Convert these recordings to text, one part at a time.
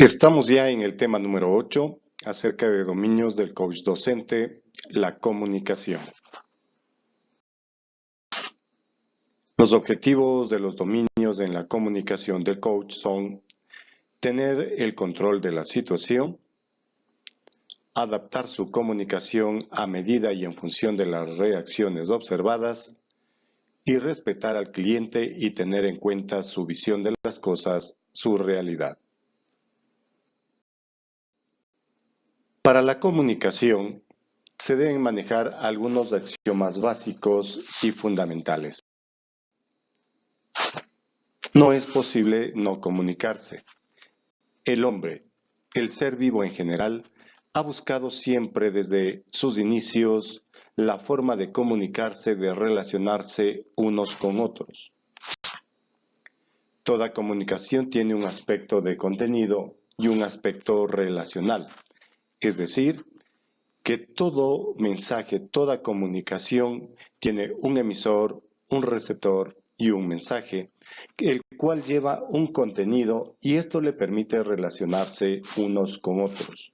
Estamos ya en el tema número 8, acerca de dominios del coach docente, la comunicación. Los objetivos de los dominios en la comunicación del coach son tener el control de la situación, adaptar su comunicación a medida y en función de las reacciones observadas, y respetar al cliente y tener en cuenta su visión de las cosas, su realidad. Para la comunicación, se deben manejar algunos axiomas básicos y fundamentales. No es posible no comunicarse. El hombre, el ser vivo en general, ha buscado siempre desde sus inicios la forma de comunicarse, de relacionarse unos con otros. Toda comunicación tiene un aspecto de contenido y un aspecto relacional, es decir, que todo mensaje, toda comunicación tiene un emisor, un receptor y un mensaje, el cual lleva un contenido y esto le permite relacionarse unos con otros.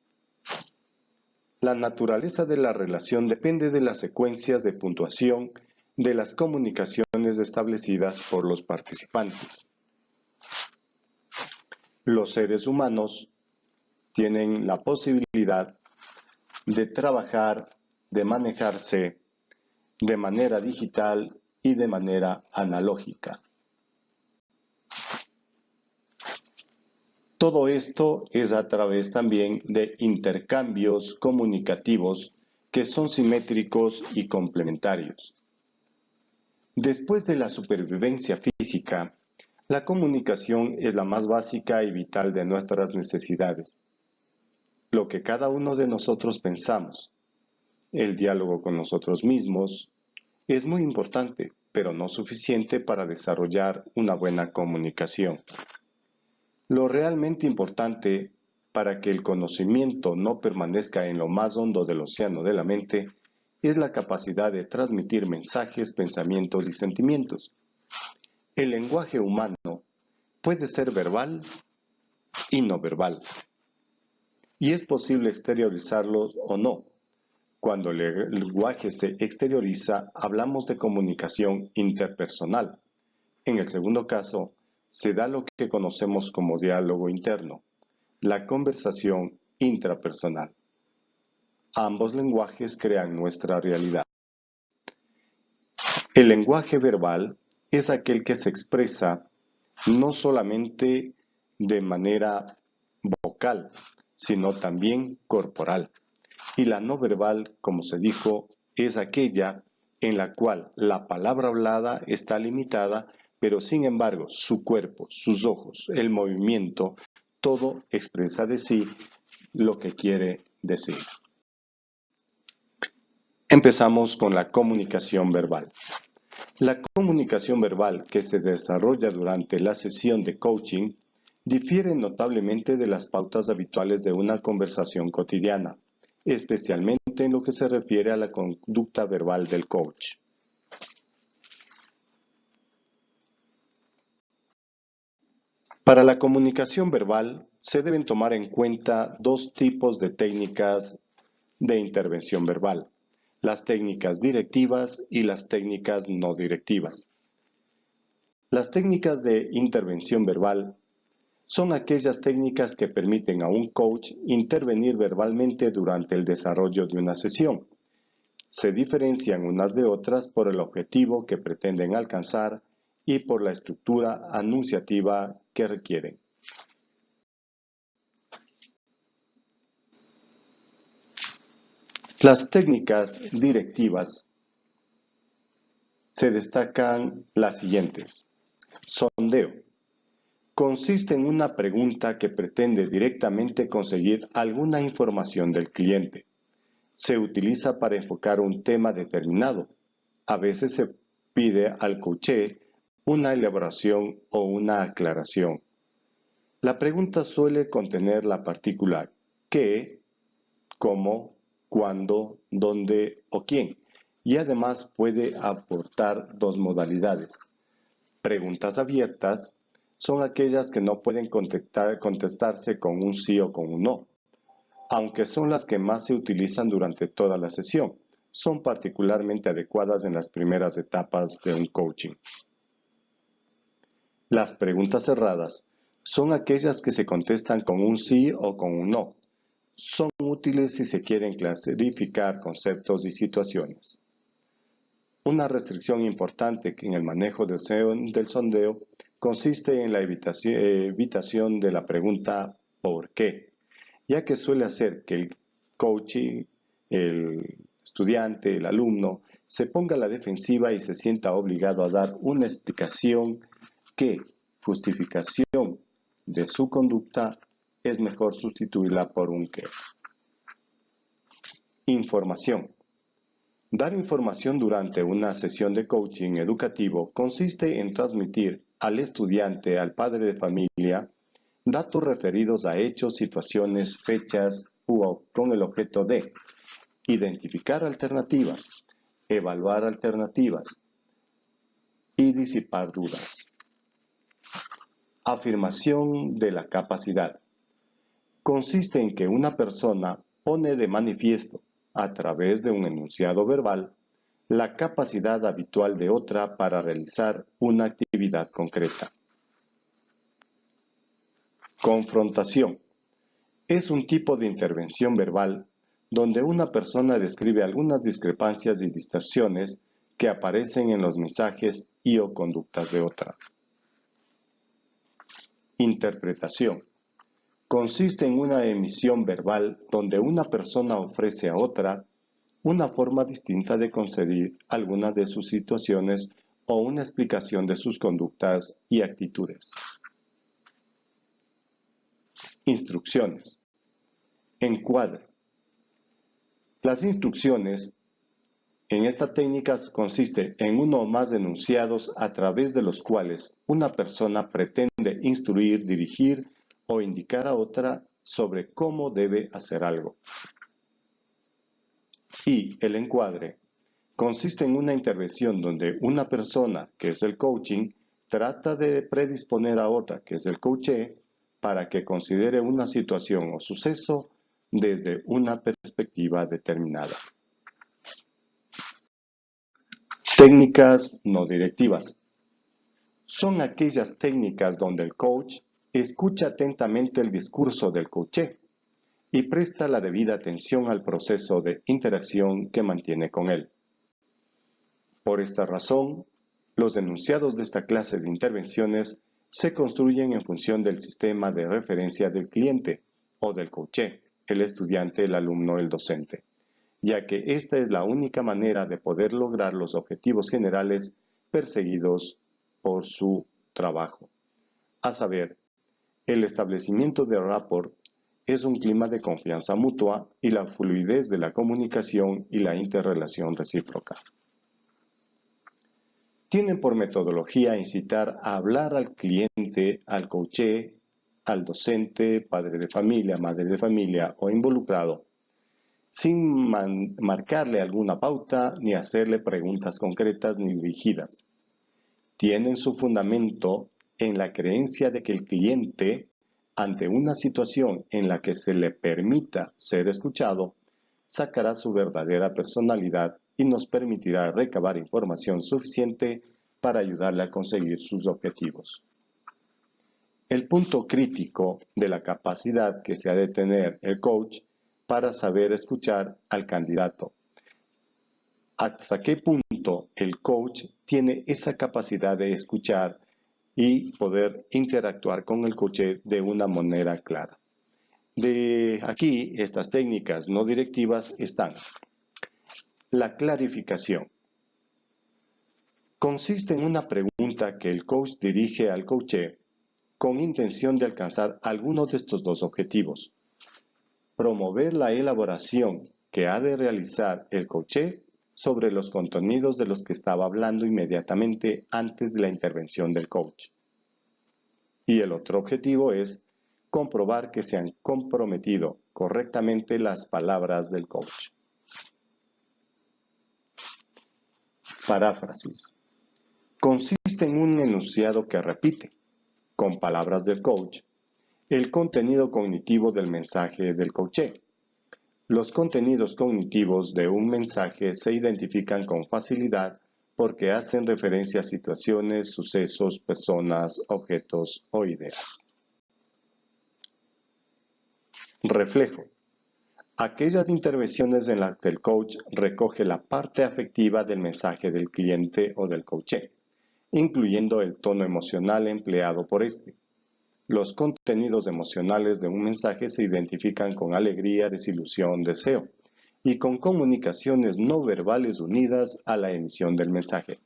La naturaleza de la relación depende de las secuencias de puntuación de las comunicaciones establecidas por los participantes. Los seres humanos tienen la posibilidad de trabajar, de manejarse de manera digital y de manera analógica. Todo esto es a través también de intercambios comunicativos que son simétricos y complementarios. Después de la supervivencia física, la comunicación es la más básica y vital de nuestras necesidades. Lo que cada uno de nosotros pensamos, el diálogo con nosotros mismos, es muy importante, pero no suficiente para desarrollar una buena comunicación. Lo realmente importante para que el conocimiento no permanezca en lo más hondo del océano de la mente es la capacidad de transmitir mensajes, pensamientos y sentimientos. El lenguaje humano puede ser verbal y no verbal, y es posible exteriorizarlos o no. Cuando el lenguaje se exterioriza, hablamos de comunicación interpersonal. En el segundo caso, se da lo que conocemos como diálogo interno, la conversación intrapersonal. Ambos lenguajes crean nuestra realidad. El lenguaje verbal es aquel que se expresa no solamente de manera vocal, sino también corporal. Y la no verbal, como se dijo, es aquella en la cual la palabra hablada está limitada, pero sin embargo su cuerpo, sus ojos, el movimiento, todo expresa de sí lo que quiere decir. Empezamos con la comunicación verbal. La comunicación verbal que se desarrolla durante la sesión de coaching difiere notablemente de las pautas habituales de una conversación cotidiana, especialmente en lo que se refiere a la conducta verbal del coach. Para la comunicación verbal se deben tomar en cuenta dos tipos de técnicas de intervención verbal: las técnicas directivas y las técnicas no directivas. Las técnicas de intervención verbal son aquellas técnicas que permiten a un coach intervenir verbalmente durante el desarrollo de una sesión. Se diferencian unas de otras por el objetivo que pretenden alcanzar y por la estructura anunciativa que requieren. Las técnicas directivas se destacan las siguientes. Sondeo. Consiste en una pregunta que pretende directamente conseguir alguna información del cliente. Se utiliza para enfocar un tema determinado. A veces se pide al coachee una elaboración o una aclaración. La pregunta suele contener la partícula qué, cómo, cuándo, dónde o quién, y además puede aportar dos modalidades: preguntas abiertas, son aquellas que no pueden contestarse con un sí o con un no, aunque son las que más se utilizan durante toda la sesión. Son particularmente adecuadas en las primeras etapas de un coaching. Las preguntas cerradas son aquellas que se contestan con un sí o con un no. Son útiles si se quieren clarificar conceptos y situaciones. Una restricción importante en el manejo del sondeo consiste en la evitación de la pregunta ¿por qué?, ya que suele hacer que el coaching, el estudiante, el alumno, se ponga a la defensiva y se sienta obligado a dar una explicación que justificación de su conducta es mejor sustituirla por un qué. Información. Dar información durante una sesión de coaching educativo consiste en transmitir al estudiante, al padre de familia, datos referidos a hechos, situaciones, fechas con el objeto de identificar alternativas, evaluar alternativas y disipar dudas. Afirmación de la capacidad. Consiste en que una persona pone de manifiesto, a través de un enunciado verbal, la capacidad habitual de otra para realizar una actividad concreta. Confrontación. Es un tipo de intervención verbal donde una persona describe algunas discrepancias y distorsiones que aparecen en los mensajes y o conductas de otra. Interpretación. Consiste en una emisión verbal donde una persona ofrece a otra una forma distinta de concebir alguna de sus situaciones o una explicación de sus conductas y actitudes. Instrucciones. Encuadre. Las instrucciones en esta técnica consiste en uno o más enunciados a través de los cuales una persona pretende instruir, dirigir o indicar a otra sobre cómo debe hacer algo. Y el encuadre consiste en una intervención donde una persona, que es el coaching, trata de predisponer a otra, que es el coaché, para que considere una situación o suceso desde una perspectiva determinada. Técnicas no directivas. Son aquellas técnicas donde el coach escucha atentamente el discurso del coaché y presta la debida atención al proceso de interacción que mantiene con él. Por esta razón, los enunciados de esta clase de intervenciones se construyen en función del sistema de referencia del cliente o del coaché, el estudiante, el alumno, el docente, ya que esta es la única manera de poder lograr los objetivos generales perseguidos por su trabajo. A saber, el establecimiento de rapport es un clima de confianza mutua y la fluidez de la comunicación y la interrelación recíproca. Tienen por metodología incitar a hablar al cliente, al coaché, al docente, padre de familia, madre de familia o involucrado, sin marcarle alguna pauta ni hacerle preguntas concretas ni dirigidas. Tienen su fundamento en la creencia de que el cliente, ante una situación en la que se le permita ser escuchado, sacará su verdadera personalidad y nos permitirá recabar información suficiente para ayudarle a conseguir sus objetivos. El punto crítico de la capacidad que se ha de tener el coach para saber escuchar al candidato. ¿Hasta qué punto el coach tiene esa capacidad de escuchar y poder interactuar con el coaché de una manera clara? De aquí, estas técnicas no directivas están. La clarificación. Consiste en una pregunta que el coach dirige al coaché con intención de alcanzar alguno de estos dos objetivos. Promover la elaboración que ha de realizar el coaché sobre los contenidos de los que estaba hablando inmediatamente antes de la intervención del coach. Y el otro objetivo es comprobar que se han comprometido correctamente las palabras del coach. Paráfrasis. Consiste en un enunciado que repite, con palabras del coach, el contenido cognitivo del mensaje del coachee. Los contenidos cognitivos de un mensaje se identifican con facilidad porque hacen referencia a situaciones, sucesos, personas, objetos o ideas. Reflejo. Aquellas intervenciones en las que el coach recoge la parte afectiva del mensaje del cliente o del coachee, incluyendo el tono emocional empleado por este. Los contenidos emocionales de un mensaje se identifican con alegría, desilusión, deseo, y con comunicaciones no verbales unidas a la emisión del mensaje,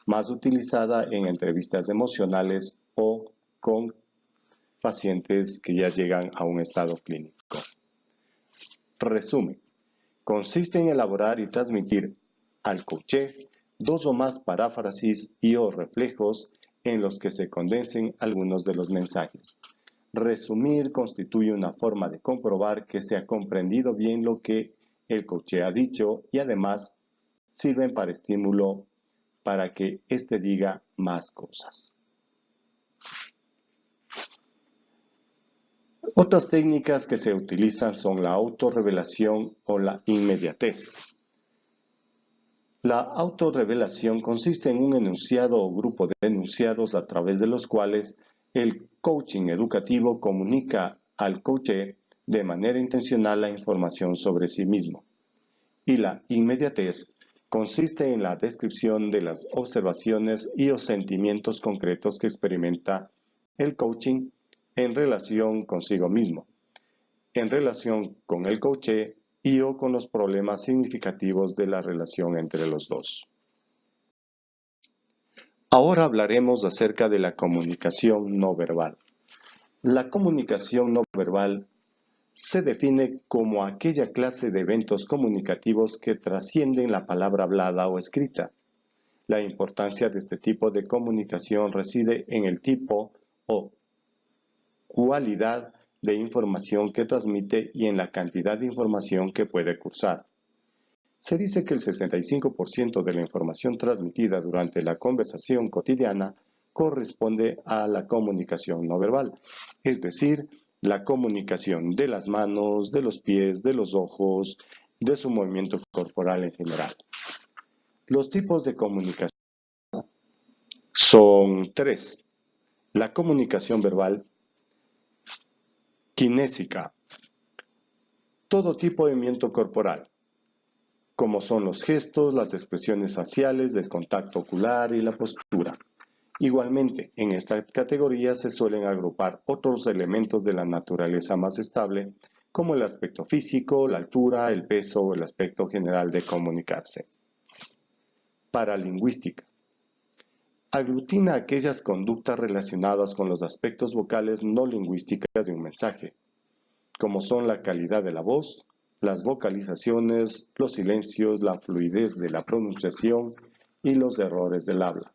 más utilizada en entrevistas emocionales o con pacientes que ya llegan a un estado clínico. Resumen. Consiste en elaborar y transmitir al coachee 2 o más paráfrasis y o reflejos en los que se condensen algunos de los mensajes. Resumir constituye una forma de comprobar que se ha comprendido bien lo que el coachee ha dicho y además sirven para estímulo para que éste diga más cosas. Otras técnicas que se utilizan son la autorrevelación o la inmediatez. La autorrevelación consiste en un enunciado o grupo de enunciados a través de los cuales el coaching educativo comunica al coachee de manera intencional la información sobre sí mismo. Y la inmediatez consiste en la descripción de las observaciones y o sentimientos concretos que experimenta el coaching en relación consigo mismo, en relación con el coachee y o con los problemas significativos de la relación entre los dos. Ahora hablaremos acerca de la comunicación no verbal. La comunicación no verbal se define como aquella clase de eventos comunicativos que trascienden la palabra hablada o escrita. La importancia de este tipo de comunicación reside en el tipo o cualidad de información que transmite y en la cantidad de información que puede cursar. Se dice que el 65% de la información transmitida durante la conversación cotidiana corresponde a la comunicación no verbal, es decir, la comunicación de las manos, de los pies, de los ojos, de su movimiento corporal en general. Los tipos de comunicación son 3. La comunicación verbal, kinésica, todo tipo de movimiento corporal, como son los gestos, las expresiones faciales, el contacto ocular y la postura. Igualmente, en esta categoría se suelen agrupar otros elementos de la naturaleza más estable, como el aspecto físico, la altura, el peso o el aspecto general de comunicarse. Paralingüística. Aglutina aquellas conductas relacionadas con los aspectos vocales no lingüísticas de un mensaje, como son la calidad de la voz, las vocalizaciones, los silencios, la fluidez de la pronunciación y los errores del habla.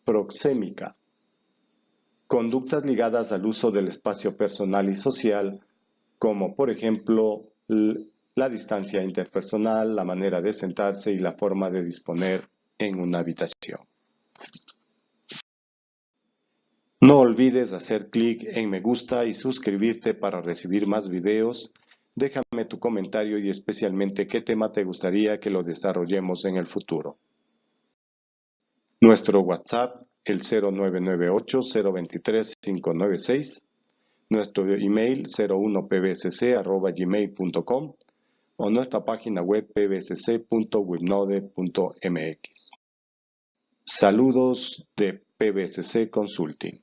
Proxémica. Conductas ligadas al uso del espacio personal y social, como por ejemplo la distancia interpersonal, la manera de sentarse y la forma de disponer en una habitación. No olvides hacer clic en me gusta y suscribirte para recibir más videos. Déjame tu comentario y especialmente qué tema te gustaría que lo desarrollemos en el futuro. Nuestro WhatsApp, el 0998-023-596. Nuestro email, 01pbsc@gmail.com. O nuestra página web pbsc.webnode.mx. Saludos de PBSC Consulting.